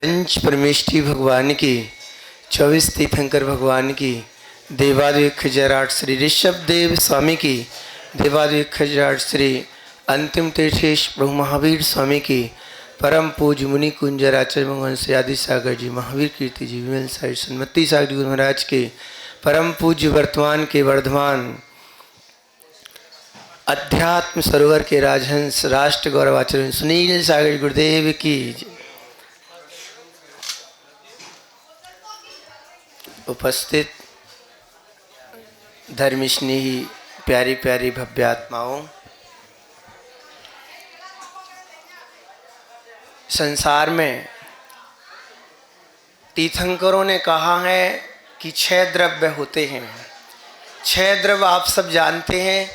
पंच परमेष्ठी भगवान की, 24 तीर्थंकर भगवान की, देवादिक खजाराट श्री ऋषभ देव स्वामी की, देवादिक खजाराट श्री अंतिम तीर्थेश प्रभु महावीर स्वामी की, परम पूज्य मुनि कुंजर आचार्य भगवान श्री आदि सागर जी, महावीर कीर्ति जी, विमल साहिब सन्मति सागर गुरु महाराज के, परम पूज्य वर्तमान के वर्धमान अध्यात्म सरोवर के राजहंस राष्ट्र गौरव आचार्य सुनील सागर गुरुदेव की। उपस्थित धर्मस्नेही प्यारी प्यारी भव्यात्माओं, संसार में तीर्थंकरों ने कहा है कि 6 द्रव्य होते हैं। 6 द्रव्य आप सब जानते हैं,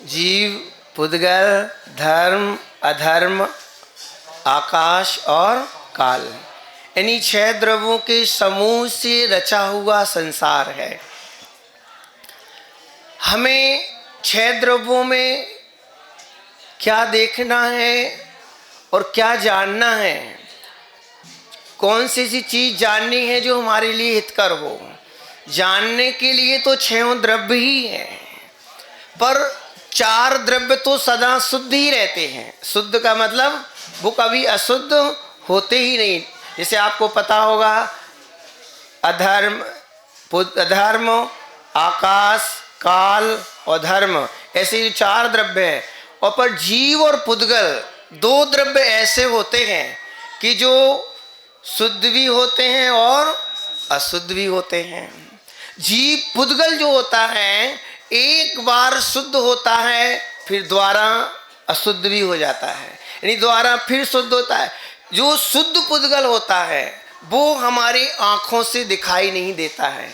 जीव, पुद्गल, धर्म, अधर्म, आकाश और काल। इन्हीं 6 द्रव्यों के समूह से रचा हुआ संसार है। हमें 6 द्रव्यों में क्या देखना है और क्या जानना है, कौन सी चीज़ जाननी है जो हमारे लिए हितकर हो। जानने के लिए तो 6 द्रव्य ही हैं, पर 4 द्रव्य तो सदा शुद्ध ही रहते हैं। शुद्ध का मतलब वो कभी अशुद्ध होते ही नहीं। जैसे आपको पता होगा, अधर्म, आकाश, काल और धर्म, ऐसे 4 द्रव्य हैं। और पर जीव और पुद्गल 2 द्रव्य ऐसे होते हैं कि जो शुद्ध भी होते हैं और अशुद्ध भी होते हैं। जीव पुद्गल जो होता है, एक बार शुद्ध होता है, फिर दोबारा अशुद्ध भी हो जाता है, यानी दोबारा फिर शुद्ध होता है। जो शुद्ध पुद्गल होता है वो हमारी आँखों से दिखाई नहीं देता है।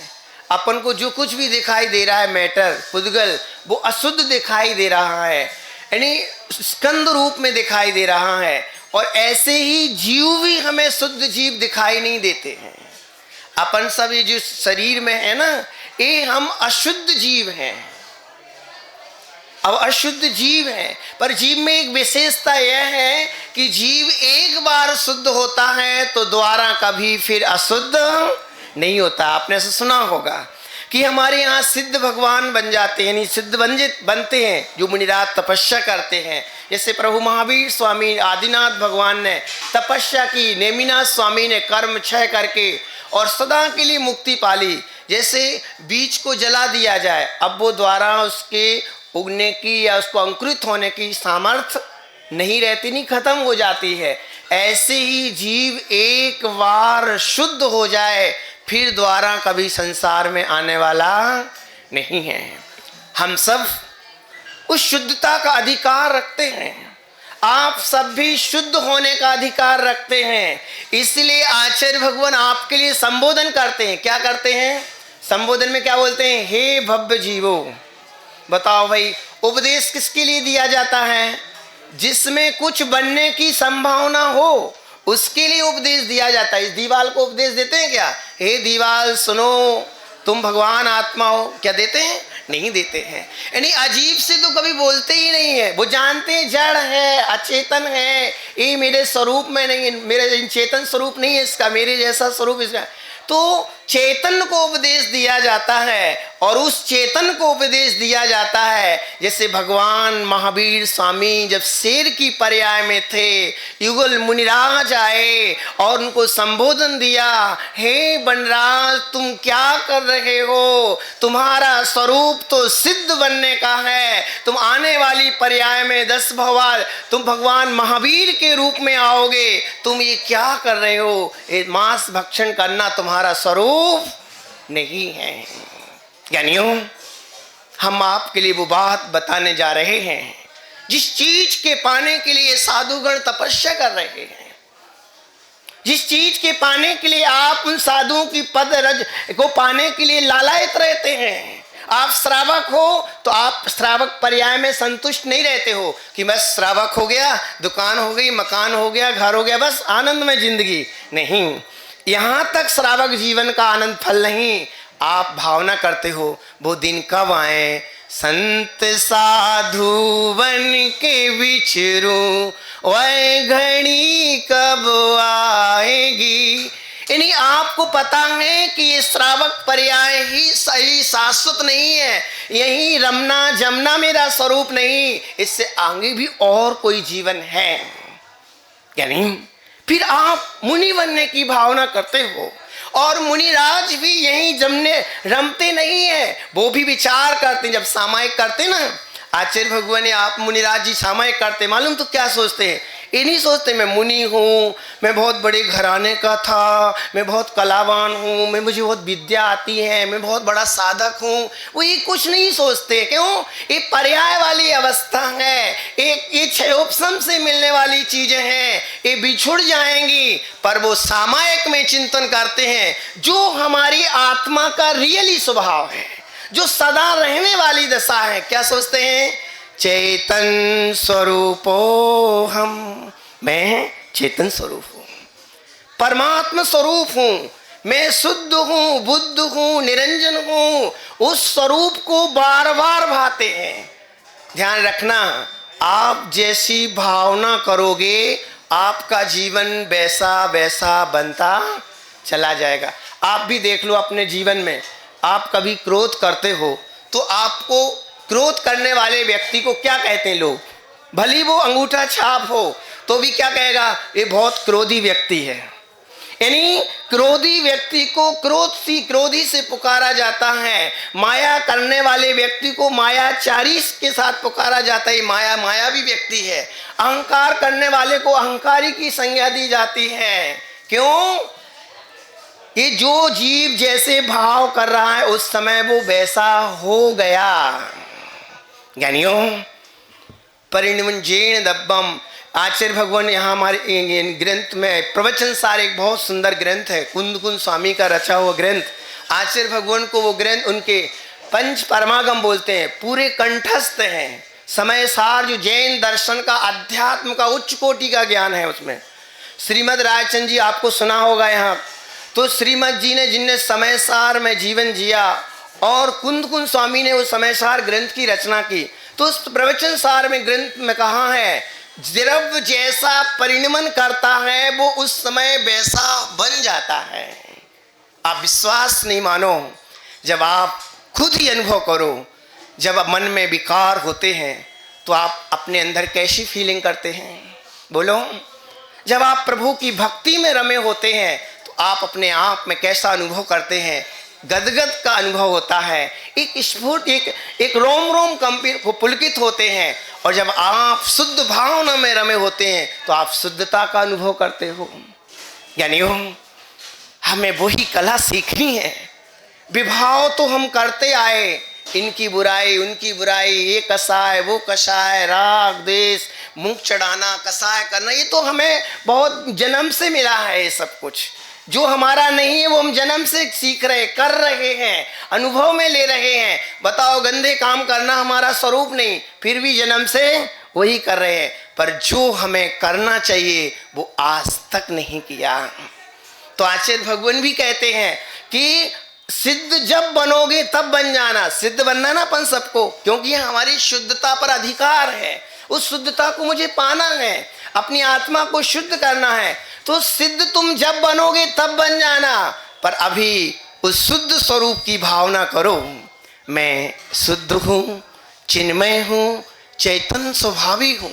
अपन को जो कुछ भी दिखाई दे रहा है मैटर, पुद्गल, वो अशुद्ध दिखाई दे रहा है, यानी स्कंद रूप में दिखाई दे रहा है। और ऐसे ही जीव भी हमें शुद्ध जीव दिखाई नहीं देते हैं। अपन सब ये जो शरीर में है ना, ये हम अशुद्ध जीव हैं। अब अशुद्ध जीव है, पर जीव में एक विशेषता यह है कि जीव एक बार शुद्ध होता है तो दोबारा कभी फिर अशुद्ध नहीं होता। आपने ऐसा सुना होगा कि हमारे यहाँ सिद्ध भगवान बन जाते हैं, यानी सिद्ध बनते हैं जो मुनिराज तपस्या करते हैं। जैसे प्रभु महावीर स्वामी आदिनाथ भगवान ने तपस्या की, नेमिनाथ स्वामी ने कर्म क्षय करके और सदा के लिए मुक्ति पाली। जैसे बीज को जला दिया जाए, अब वो द्वारा उसके उगने की या उसको अंकुरित होने की सामर्थ्य नहीं रहती, नहीं, खत्म हो जाती है। ऐसे ही जीव एक बार शुद्ध हो जाए फिर दोबारा कभी संसार में आने वाला नहीं है। हम सब उस शुद्धता का अधिकार रखते हैं। आप सब भी शुद्ध होने का अधिकार रखते हैं। इसलिए आचार्य भगवान आपके लिए संबोधन करते हैं। क्या करते हैं? संबोधन में क्या बोलते हैं? हे भव्य जीवो। बताओ भाई, उपदेश किसके लिए दिया जाता है? जिसमें कुछ बनने की संभावना हो उसके लिए उपदेश दिया जाता है। इस दीवाल को उपदेश देते हैं क्या? हे दीवाल सुनो, तुम भगवान आत्मा हो, क्या देते हैं? नहीं देते हैं। यानी अजीब से तो कभी बोलते ही नहीं है। वो जानते हैं जड़ है, अचेतन है, ये मेरे स्वरूप में नहीं, मेरे चेतन स्वरूप नहीं है इसका, मेरे जैसा स्वरूप इसका। तो चेतन को उपदेश दिया जाता है, और उस चेतन को उपदेश दिया जाता है। जैसे भगवान महावीर स्वामी जब शेर की पर्याय में थे, युगल मुनिराज आए और उनको संबोधन दिया, हे बनराज तुम क्या कर रहे हो? तुम्हारा स्वरूप तो सिद्ध बनने का है, तुम आने वाली पर्याय में 10 भवाल तुम भगवान महावीर के रूप में आओगे, तुम ये क्या कर रहे हो? ये मांस भक्षण करना तुम्हारा स्वरूप नहीं है। ज्ञानियों, हम आपके लिए वो बात बताने जा रहे हैं जिस चीज के पाने के लिए साधुगण तपस्या कर रहे हैं, जिस चीज के पाने के लिए आप उन साधुओं की पद रज को पाने के लिए लालायित रहते हैं। आप श्रावक हो तो आप श्रावक पर्याय में संतुष्ट नहीं रहते हो कि बस श्रावक हो गया, दुकान हो गई, मकान हो गया, घर हो गया, बस आनंद में जिंदगी नहीं। यहाँ तक श्रावक जीवन का आनंद फल नहीं। आप भावना करते हो वो दिन कब आए, संत साधु बन के विचरूं, वह घड़ी कब आएगी। यानी आपको पता है कि ये श्रावक पर्याय ही सही शाश्वत नहीं है, यही रमना जमना मेरा स्वरूप नहीं, इससे आगे भी और कोई जीवन है। यानी फिर आप मुनि बनने की भावना करते हो, और मुनिराज भी यही जमने रमते नहीं है, वो भी विचार करते। जब सामायिक करते ना आचार्य भगवान ने, आप मुनिराज जी सामायिक करते, मालूम तो क्या सोचते हैं? ये नहीं सोचते मैं मुनि हूँ, मैं बहुत बड़े घराने का था, मैं बहुत कलावान हूँ, मुझे बहुत विद्या आती है, मैं बहुत बड़ा साधक हूँ। वो ये कुछ नहीं सोचते। क्यों? ये पर्याय वाली अवस्था है, एक ये क्षयोपशम से मिलने वाली चीजें हैं, ये बिछुड़ जाएंगी। पर वो सामायिक में चिंतन करते हैं जो हमारी आत्मा का रियली स्वभाव है, जो सदा रहने वाली दशा है। क्या सोचते हैं? चेतन स्वरूपो हम, मैं चेतन स्वरूप हूँ, परमात्मा स्वरूप हूँ, मैं शुद्ध हूँ, बुद्ध हूँ, निरंजन हूँ। उस स्वरूप को बार बार भाते हैं। ध्यान रखना, आप जैसी भावना करोगे आपका जीवन वैसा वैसा बनता चला जाएगा। आप भी देख लो अपने जीवन में, आप कभी क्रोध करते हो तो आपको क्रोध करने वाले व्यक्ति को क्या कहते हैं लोग? भली वो अंगूठा छाप हो तो भी क्या कहेगा? ये बहुत क्रोधी व्यक्ति है। यानी क्रोधी व्यक्ति को क्रोधी से पुकारा जाता है। माया करने वाले व्यक्ति को मायाचारी के साथ पुकारा जाता है, मायावी व्यक्ति है। अहंकार करने वाले को अहंकारी की संज्ञा दी जाती है। क्यों? ये जो जीव जैसे भाव कर रहा है उस समय वो वैसा हो गया। ज्ञानियों, परिणमंजेन दब्बम, आचार्य भगवान यहाँ हमारे ग्रंथ में प्रवचन सार, एक बहुत सुंदर ग्रंथ है, कुंद स्वामी का रचा हुआ ग्रंथ। आचार्य भगवान को वो ग्रंथ उनके पंच परमागम बोलते हैं, पूरे कंठस्थ हैं। समय सार जो जैन दर्शन का, अध्यात्म का उच्च कोटि का ज्ञान है उसमें। श्रीमद रायचंद जी आपको सुना होगा यहाँ, तो श्रीमद जी ने जिनने समय सार में जीवन जिया और कुंद स्वामी ने उस समय सार ग्रंथ की रचना की। तो उस प्रवचन सार में ग्रंथ में कहा है, द्रव्य जैसा परिणमन करता है वो उस समय वैसा बन जाता है। आप विश्वास नहीं मानो, जब आप खुद ही अनुभव करो, जब मन में विकार होते हैं तो आप अपने अंदर कैसी फीलिंग करते हैं? बोलो। जब आप प्रभु की भक्ति में रमे होते हैं तो आप अपने आप में कैसा अनुभव करते हैं? गदगद का अनुभव होता है, एक स्फूर्त, एक रोम रोम कंपित पुलकित होते हैं। और जब आप शुद्ध भावना में रमे होते हैं तो आप शुद्धता का अनुभव करते हो। यानी हमें वही कला सीखनी है। विभाव तो हम करते आए, इनकी बुराई उनकी बुराई, ये कसाय वो कसाय, राग द्वेष, मुख चढ़ाना, कसाय करना, ये तो हमें बहुत जन्म से मिला है। ये सब कुछ जो हमारा नहीं है वो हम जन्म से सीख रहे, कर रहे हैं, अनुभव में ले रहे हैं। बताओ, गंदे काम करना हमारा स्वरूप नहीं, फिर भी जन्म से वही कर रहे हैं। पर जो हमें करना चाहिए वो आज तक नहीं किया। तो आचार्य भगवान भी कहते हैं कि सिद्ध जब बनोगे तब बन जाना। सिद्ध बनना ना अपन सबको, क्योंकि हमारी शुद्धता पर अधिकार है। उस शुद्धता को मुझे पाना है, अपनी आत्मा को शुद्ध करना है। तो सिद्ध तुम जब बनोगे तब बन जाना। पर अभी उस शुद्ध स्वरूप की भावना करो, मैं शुद्ध हूँ, चिन्मय हूँ, चेतन स्वभावी हूँ।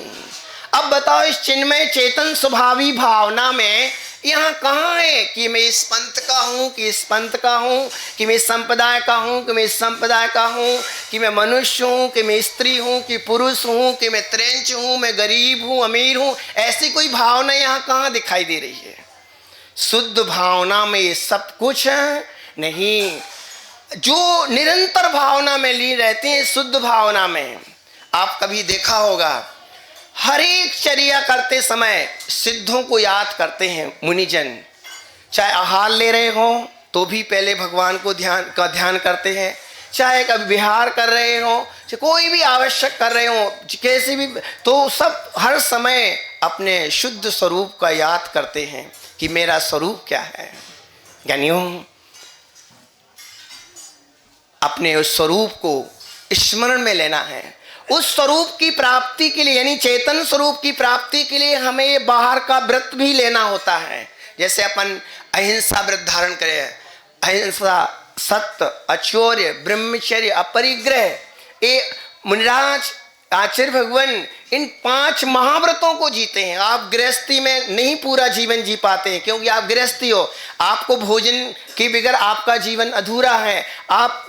अब बताओ, इस चिन्मय चेतन स्वभावी भावना में यहाँ कहाँ है कि मैं इस पंथ का हूँ, कि इस पंथ का हूँ, कि मैं इस संप्रदाय का हूँ, कि मैं इस संप्रदाय का हूँ, कि मैं मनुष्य हूँ, कि मैं स्त्री हूँ, कि पुरुष हूँ, कि मैं त्रेंच हूँ, मैं गरीब हूँ, अमीर हूँ? ऐसी कोई भावना यहाँ कहाँ दिखाई दे रही है? शुद्ध भावना में ये सब कुछ नहीं। जो निरंतर भावना में लीन रहते हैं, शुद्ध भावना में, आप कभी देखा होगा हर एक चर्या करते समय सिद्धों को याद करते हैं मुनिजन। चाहे आहार ले रहे हो तो भी पहले भगवान को ध्यान करते हैं, चाहे कभी विहार कर रहे हो, चाहे कोई भी आवश्यक कर रहे हो, कैसे भी, तो सब हर समय अपने शुद्ध स्वरूप का याद करते हैं कि मेरा स्वरूप क्या है। ज्ञानियों, अपने उस स्वरूप को स्मरण में लेना है। उस स्वरूप की प्राप्ति के लिए, यानी चेतन स्वरूप की प्राप्ति के लिए हमें ये बाहर का व्रत भी लेना होता है। जैसे अपन अहिंसा व्रत धारण करें, अहिंसा, सत्य, अचौर्य, ब्रह्मचर्य, अपरिग्रह, ये मुनिराज आचार्य भगवान इन 5 महाव्रतों को जीते हैं। आप गृहस्थी में नहीं पूरा जीवन जी पाते हैं, क्योंकि आप गृहस्थी हो, आपको भोजन के बगैर आपका जीवन अधूरा है। आप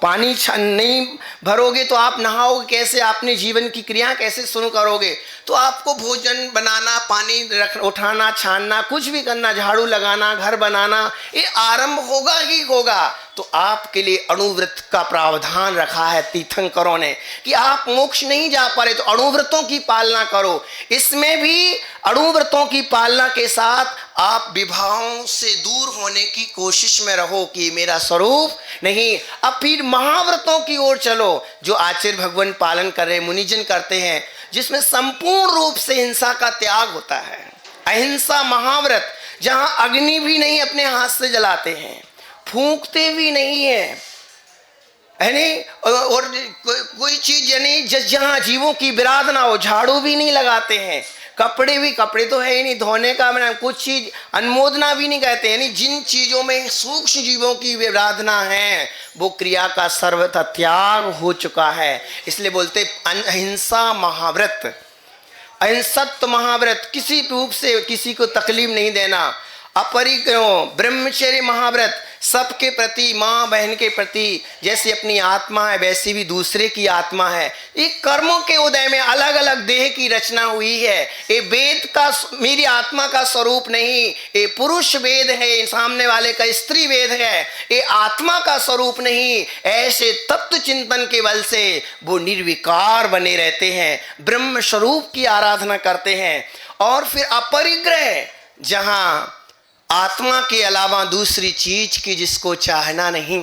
पानी नहीं भरोगे तो आप नहाओगे कैसे, आपने जीवन की क्रिया कैसे शुरू करोगे? तो आपको भोजन बनाना, पानी उठाना, छानना, कुछ भी करना, झाड़ू लगाना, घर बनाना, ये आरंभ होगा ही होगा। तो आपके लिए अणुव्रत का प्रावधान रखा है तीर्थंकरों ने कि आप मोक्ष नहीं जा पा रहे तो अणुव्रतों की पालना करो। इसमें भी अणुव्रतों की पालना के साथ आप विभावों से दूर होने की कोशिश में रहो कि मेरा स्वरूप नहीं। अब फिर महाव्रतों की ओर चलो, जो आचार्य भगवान पालन कर रहे, मुनिजन करते हैं, जिसमें संपूर्ण रूप से हिंसा का त्याग होता है। अहिंसा महाव्रत, जहां अग्नि भी नहीं अपने हाथ से जलाते हैं, फूंकते भी नहीं है, और कोई चीज यानी जहां जीवों की विराध ना हो, झाड़ू भी नहीं लगाते हैं, कपड़े तो है ही नहीं धोने का, कुछ चीज अनुमोदना भी नहीं कहते। यानी जिन चीजों में सूक्ष्म जीवों की विराधना है वो क्रिया का सर्वथा त्याग हो चुका है। इसलिए बोलते अहिंसा महाव्रत, अहिंसत्व महाव्रत, किसी रूप से किसी को तकलीफ नहीं देना। अपरिग्रह ब्रह्मचर्य महाव्रत, सबके प्रति, माँ बहन के प्रति, जैसे अपनी आत्मा है वैसी भी दूसरे की आत्मा है। ये कर्मों के उदय में अलग अलग देह की रचना हुई है। ये वेद का मेरी आत्मा का स्वरूप नहीं, ये पुरुष वेद है, सामने वाले का स्त्री वेद है, ये आत्मा का स्वरूप नहीं। ऐसे तत्व चिंतन के बल से वो निर्विकार बने रहते हैं, ब्रह्म स्वरूप की आराधना करते हैं। और फिर अपरिग्रह, जहां आत्मा के अलावा दूसरी चीज की जिसको चाहना नहीं।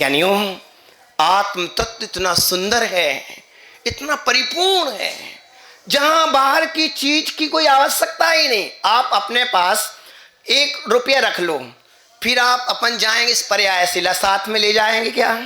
यानी आत्म तत्व इतना सुंदर है, इतना परिपूर्ण है, जहां बाहर की चीज की कोई आवश्यकता ही नहीं। आप अपने पास 1 रुपया रख लो, फिर आप अपन जाएंगे इस पर्यायशिला, साथ में ले जाएंगे क्या?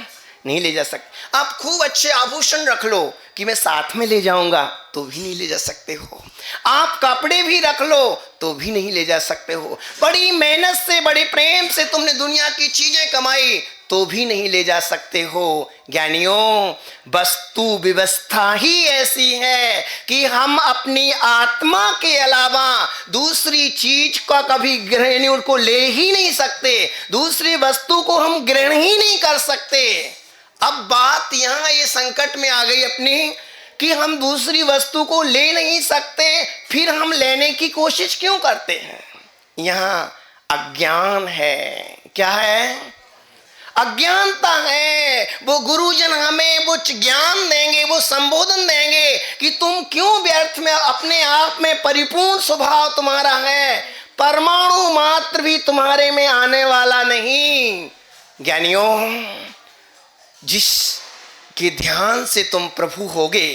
नहीं ले जा सकते। आप खूब अच्छे आभूषण रख लो कि मैं साथ में ले जाऊंगा, तो भी नहीं ले जा सकते हो। आप कपड़े भी रख लो तो भी नहीं ले जा सकते हो। बड़ी मेहनत से, बड़े प्रेम से तुमने दुनिया की चीजें कमाई, तो भी नहीं ले जा सकते हो। ज्ञानियों, वस्तु व्यवस्था ही ऐसी है कि हम अपनी आत्मा के अलावा दूसरी चीज का कभी ग्रहण उनको ले ही नहीं सकते, दूसरी वस्तु को हम ग्रहण ही नहीं कर सकते। अब बात यहाँ ये संकट में आ गई अपनी कि हम दूसरी वस्तु को ले नहीं सकते, फिर हम लेने की कोशिश क्यों करते हैं? यहाँ अज्ञान है। क्या है? अज्ञानता है। वो गुरुजन हमें वो ज्ञान देंगे, वो संबोधन देंगे कि तुम क्यों व्यर्थ में, अपने आप में परिपूर्ण स्वभाव तुम्हारा है, परमाणु मात्र भी तुम्हारे में आने वाला नहीं। ज्ञानियों, जिस के ध्यान से तुम प्रभु होगे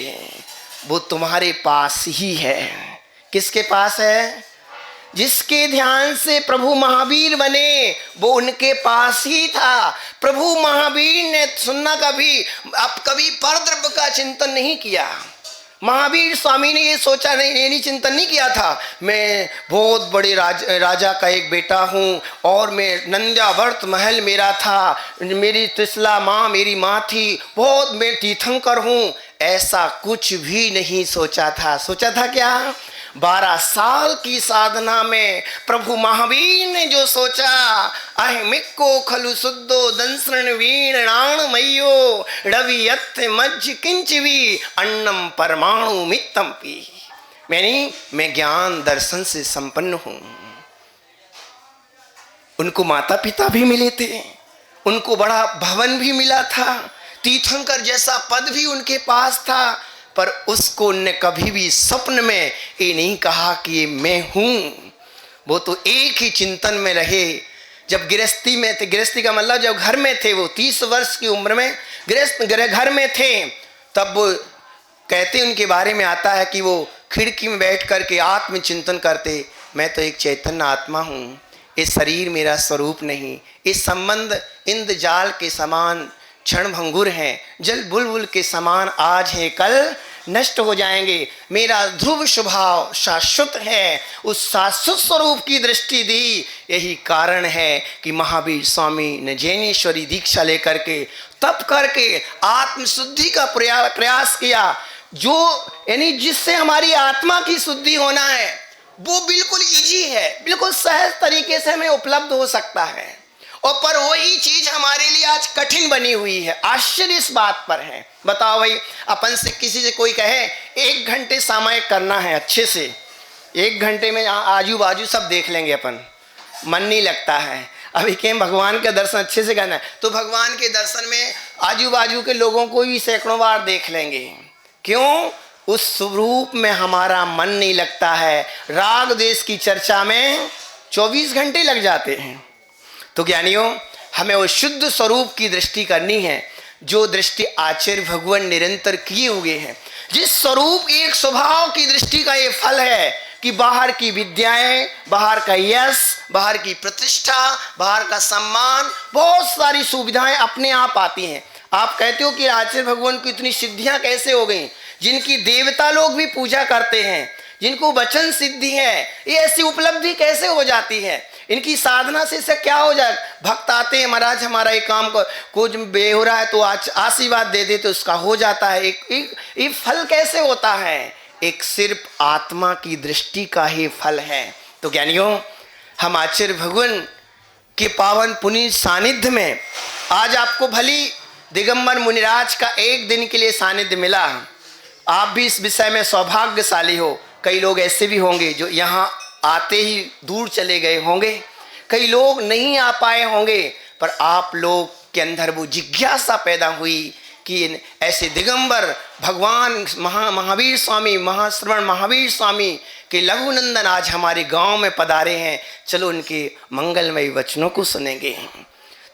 वो तुम्हारे पास ही है। किसके पास है? जिसके ध्यान से प्रभु महावीर बने वो उनके पास ही था। प्रभु महावीर ने सुनना कभी परद्रव्य का चिंतन नहीं किया। महावीर स्वामी ने ये सोचा नहीं, ये चिंतन नहीं किया था मैं बहुत बड़े राजा का एक बेटा हूँ और मैं नंद्यावर्त महल मेरा था, मेरी त्रिशला माँ मेरी माँ थी, बहुत मैं तीर्थंकर हूँ, ऐसा कुछ भी नहीं सोचा था। सोचा था क्या? 12 साल की साधना में प्रभु महावीर ने जो सोचा, अहमिको खलु शुद्धो दंसरण वीणाण मयो रवियत मज्ज किंचवी अन्नम परमाणु मित्तम पी। मैं ज्ञान दर्शन से संपन्न हूँ। उनको माता पिता भी मिले थे, उनको बड़ा भवन भी मिला था, तीर्थंकर जैसा पद भी उनके पास था, पर उसको उनने कभी भी स्वप्न में ये नहीं कहा कि ये मैं हूँ। वो तो एक ही चिंतन में रहे। जब गृहस्थी में थे, गृहस्थी का मतलब जब घर में थे, वो 30 वर्ष की उम्र में गृहस्थ घर में थे, तब वो कहते उनके बारे में आता है कि वो खिड़की में बैठ करके आत्मचिंतन करते, मैं तो एक चैतन्य आत्मा हूँ, ये शरीर मेरा स्वरूप नहीं, इस संबंध इंद्रजाल के समान क्षणभंगुर हैं, जल बुलबुल के समान आज है कल नष्ट हो जाएंगे। मेरा ध्रुव स्वभाव शाश्वत है, उस शाश्वत स्वरूप की दृष्टि दी। यही कारण है कि महावीर स्वामी ने जैनेश्वरी दीक्षा लेकर के तप करके आत्मशुद्धि का प्रयास किया, जो यानी जिससे हमारी आत्मा की शुद्धि होना है वो बिल्कुल इजी है, बिल्कुल सहज तरीके से हमें उपलब्ध हो सकता है। और पर वही चीज हमारे लिए आज कठिन बनी हुई है। आश्चर्य इस बात पर है। बताओ भाई, अपन से किसी से कोई कहे 1 घंटे सामायिक करना है अच्छे से, 1 घंटे में आजू बाजू सब देख लेंगे, अपन मन नहीं लगता है। अभी क्या भगवान का दर्शन अच्छे से करना है तो भगवान के दर्शन में आजू बाजू के लोगों को भी सैकड़ों बार देख लेंगे। क्यों? उस स्वरूप में हमारा मन नहीं लगता है। राग देश की चर्चा में 24 घंटे लग जाते हैं। तो ज्ञानियों, हमें वो शुद्ध स्वरूप की दृष्टि करनी है, जो दृष्टि आचार्य भगवान निरंतर किए हुए हैं। जिस स्वरूप एक स्वभाव की दृष्टि का ये फल है कि बाहर की विद्याएं, बाहर का यश, बाहर की प्रतिष्ठा, बाहर का सम्मान, बहुत सारी सुविधाएं अपने आप आती हैं। आप कहते हो कि आचार्य भगवान की इतनी सिद्धियां कैसे हो गई, जिनकी देवता लोग भी पूजा करते हैं, जिनको वचन सिद्धि है, ये ऐसी उपलब्धि कैसे हो जाती है? इनकी साधना से इससे क्या हो जाए? भक्त आते हैं, महाराज हमारा एक काम को कुछ बे हो रहा है तो आज आशीर्वाद दे दे तो उसका हो जाता है। एक फल कैसे होता है? एक सिर्फ आत्मा की दृष्टि का ही फल है। तो ज्ञानियों, हम आचार्य भगवान के पावन पुनीत सानिध्य में आज आपको भली दिगंबर मुनिराज का 1 दिन के लिए सानिध्य मिला। आप भी इस विषय में सौभाग्यशाली हो। कई लोग ऐसे भी होंगे जो यहाँ आते ही दूर चले गए होंगे, कई लोग नहीं आ पाए होंगे, पर आप लोग के अंदर वो जिज्ञासा पैदा हुई कि ऐसे दिगंबर भगवान महावीर स्वामी, महाश्रवण महावीर स्वामी के लघुनंदन आज हमारे गांव में पधारे हैं, चलो उनके मंगलमय वचनों को सुनेंगे।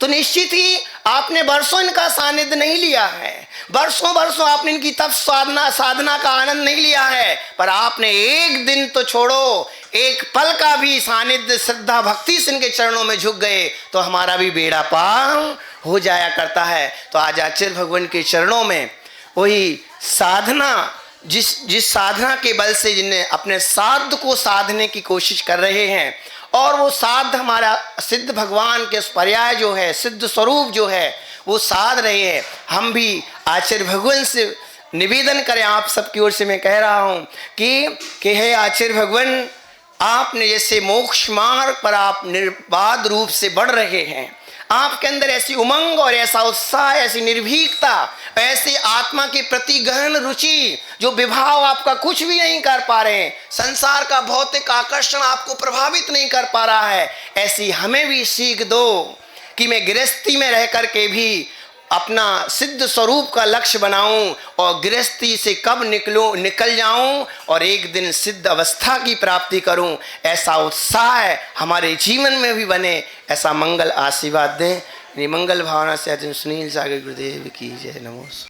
तो निश्चित ही आपने वर्षों इनका सानिध्य नहीं लिया है, वर्षों आपने इनकी तप साधना का आनंद नहीं लिया है, पर आपने 1 दिन तो छोड़ो, 1 पल का भी सानिध्य श्रद्धा भक्ति से इनके चरणों में झुक गए तो हमारा भी बेड़ा पार हो जाया करता है। तो आज आचार्य भगवान के चरणों में वही साधना, जिस साधना के बल से जिन्हें अपने साध को साधने की कोशिश कर रहे हैं, और वो साध हमारा सिद्ध भगवान के पर्याय जो है, सिद्ध स्वरूप जो है वो साध रहे हैं। हम भी आचार्य भगवान से निवेदन करें, आप सबकी ओर से मैं कह रहा हूँ कि हे आचार्य भगवान, आपने जैसे मोक्ष मार्ग पर आप निर्बाध रूप से बढ़ रहे हैं, आपके अंदर ऐसी उमंग और ऐसा उत्साह, ऐसी निर्भीकता, ऐसे आत्मा के प्रति गहन रुचि, जो विभाव आपका कुछ भी नहीं कर पा रहे हैं, संसार का भौतिक आकर्षण आपको प्रभावित नहीं कर पा रहा है, ऐसी हमें भी सीख दो कि मैं गृहस्थी में रह करके भी अपना सिद्ध स्वरूप का लक्ष्य बनाऊं और गृहस्थी से कब निकल जाऊं और एक दिन सिद्ध अवस्था की प्राप्ति करूं। ऐसा उत्साह हमारे जीवन में भी बने, ऐसा मंगल आशीर्वाद दें। मंगल भावना से अर्जुन सुनील सागर गुरुदेव की जय। नमो।